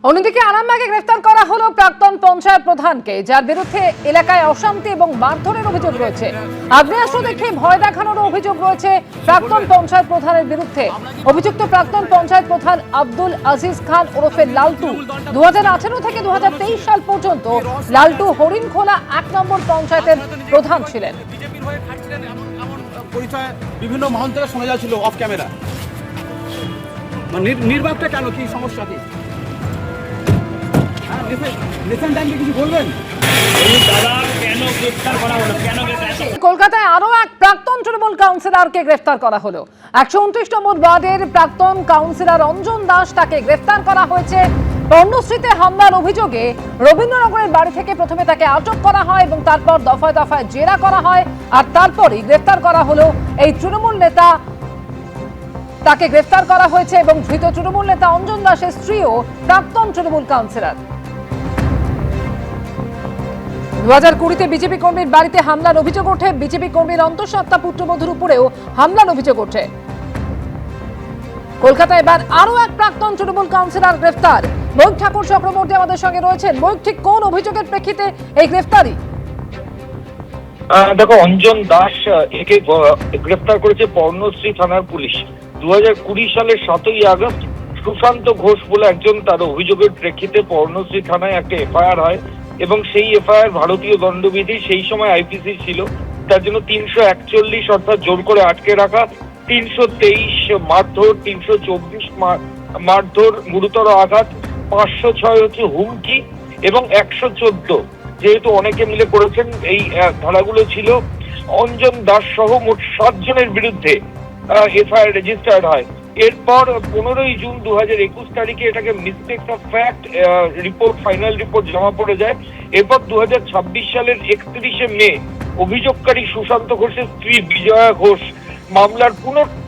অন্যদিকে আরামবাগে গ্রেফতার করা হলো প্রাক্তন পঞ্চায়েত প্রধানকে, যার বিরুদ্ধে এলাকায় অশান্তি এবং মারধরের অভিযোগ রয়েছে। আগ্নেয়াস্ত্র দেখে ভয় দেখানোরও অভিযোগ রয়েছে প্রাক্তন পঞ্চায়েত প্রধানের বিরুদ্ধে। অভিযুক্ত প্রাক্তন পঞ্চায়েত প্রধান আব্দুল আজিজ খান ওরফে লালটু 2018 থেকে 2023 সাল পর্যন্ত লালটু হরিণখোলা 1 নম্বর পঞ্চায়েতের প্রধান ছিলেন। পরিচয় বিভিন্ন মহল থেকে শোনা যাচ্ছিল অফ ক্যামেরা। নির্বাকটা কেন, কি সমস্যা কি? কিছু বলবেন? কলকাতায় আরো এক প্রাক্তন তৃণমূল কাউন্সিলরকে গ্রেফতার করা হলো। 129 নম্বর ওয়ার্ডের প্রাক্তন কাউন্সিলর অঞ্জন দাস, তাকে গ্রেফতার করা হয়েছে পর্ণশ্রীতে হামলার অভিযোগে। রবীন্দ্রনগরের বাড়ি থেকে প্রথমে তাকে আটক করা হয় এবং তারপর দফায় দফায় জেরা করা হয়, আর তারপরই গ্রেফতার করা হলো এই তৃণমূল নেতা। তাকে গ্রেফতার করা হয়েছে এবং ধৃত তৃণমূল নেতা অঞ্জন দাসের স্ত্রীও প্রাক্তন তৃণমূল কাউন্সিলর। 2020-তে বিজেপি কর্মীর বাড়িতে হামলার অভিযোগ ওঠে। বিজেপি কর্মীর অন্তঃসত্ত্বা পুত্রবধূর উপরেও হামলার অভিযোগ ওঠে। কলকাতায় এবার আরো এক প্রাক্তন তৃণমূল কাউন্সিলর গ্রেফতার। মৈক ঠাকুর চক্রবর্তী আমাদের সঙ্গে রয়েছেন। মৈক, ঠিক কোন অভিযোগের প্রেক্ষিতে এই গ্রেফতারি? দেখো, অঞ্জন দাস একে গ্রেফতার করেছে পর্ণশ্রী থানার পুলিশ। 2020 সালের 7ই আগস্ট সুশান্ত ঘোষ বলে একজন, তার অভিযোগের প্রেক্ষিতে পর্ণশ্রী থানায় একটা এফআইআর হয় এবং সেই এফআইআর ভারতীয় দণ্ডবিধি সেই সময় আইপিসি ছিল, তার জন্য 341 অর্থাৎ জোর করে আটকে রাখা, 323 মারধর, 324 মারধর, গুরুতর আঘাত, 506 হচ্ছে হুমকি এবং 114 যেহেতু অনেকে মিলে করেছেন এই ধারাগুলো ছিল। অঞ্জন দাস সহ মোট 7 জনের বিরুদ্ধে এফআইআর রেজিস্টার্ড হয়। এরপর 15ই জুন 2021 তারিখে এটাকে mistakes of fact report, final report জমা পড়ে যায়। এরপর 2026 সালের 31শে মে অভিযোগকারী সুশান্ত ঘোষের স্ত্রী বিজয়া ঘোষ মামলার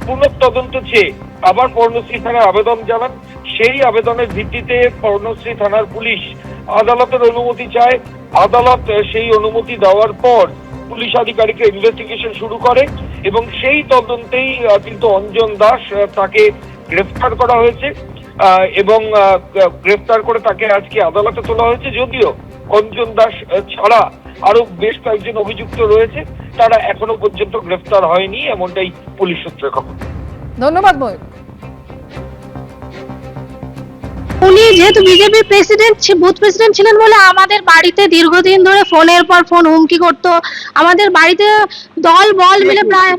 পুনঃতদন্ত চেয়ে আবার পর্ণশ্রী থানায় আবেদন জানান। সেই আবেদনের ভিত্তিতে পর্ণশ্রী থানার পুলিশ আদালতের অনুমতি চায়। আদালত সেই অনুমতি দেওয়ার পর পুলিশ আধিকারিকরা ইনভেস্টিগেশন শুরু করে এবং সেই তদন্তেই কিন্তু অঞ্জন দাস, তাকে গ্রেফতার করা হয়েছে এবং গ্রেফতার করে তাকে আজকে আদালতে তোলা হয়েছে। যদিও অঞ্জন দাস ছাড়া আরো বেশ কয়েকজন অভিযুক্ত রয়েছে, তারা এখনো পর্যন্ত গ্রেফতার হয়নি, এমনটাই পুলিশ সূত্রে খবর। ধন্যবাদ ময়ূর। উনি যেহেতু বিজেপি প্রেসিডেন্ট, বুথ প্রেসিডেন্ট ছিলেন বলে আমাদের বাড়িতে দীর্ঘদিন ধরে ফোনের পর ফোন হুমকি করতো। আমাদের বাড়িতে দল বল মিলে প্রায়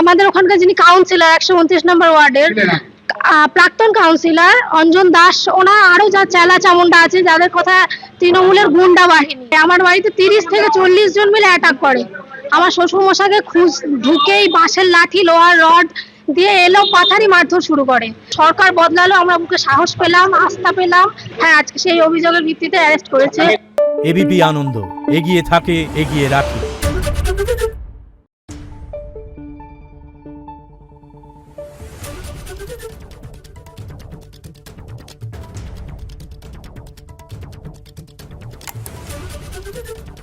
আমাদের ওখানকার যিনি কাউন্সিলর 129 নম্বর ওয়ার্ডের প্রাক্তন কাউন্সিলর অঞ্জন দাস, ওনার আরো যা চেলা চামুন্ডা আছে, যাদের কথা তৃণমূলের গুন্ডা বাহিনী আমার বাড়িতে 30 থেকে 40 জন মিলে অ্যাটাক করে। আমার শ্বশুর মশাইকে ঢুকেই বাঁশের লাঠি, লোহার রড দিয়ে এলো, পাথারি মারধর শুরু করে। সরকার বদলালো, আমরা বুকে সাহস পেলাম, আস্থা পেলাম। হ্যাঁ, আজকে সেই অভিযোগের ভিত্তিতে অ্যারেস্ট করেছে। এবিপি আনন্দ, এগিয়ে থাকে, এগিয়ে রাখে। Thank you.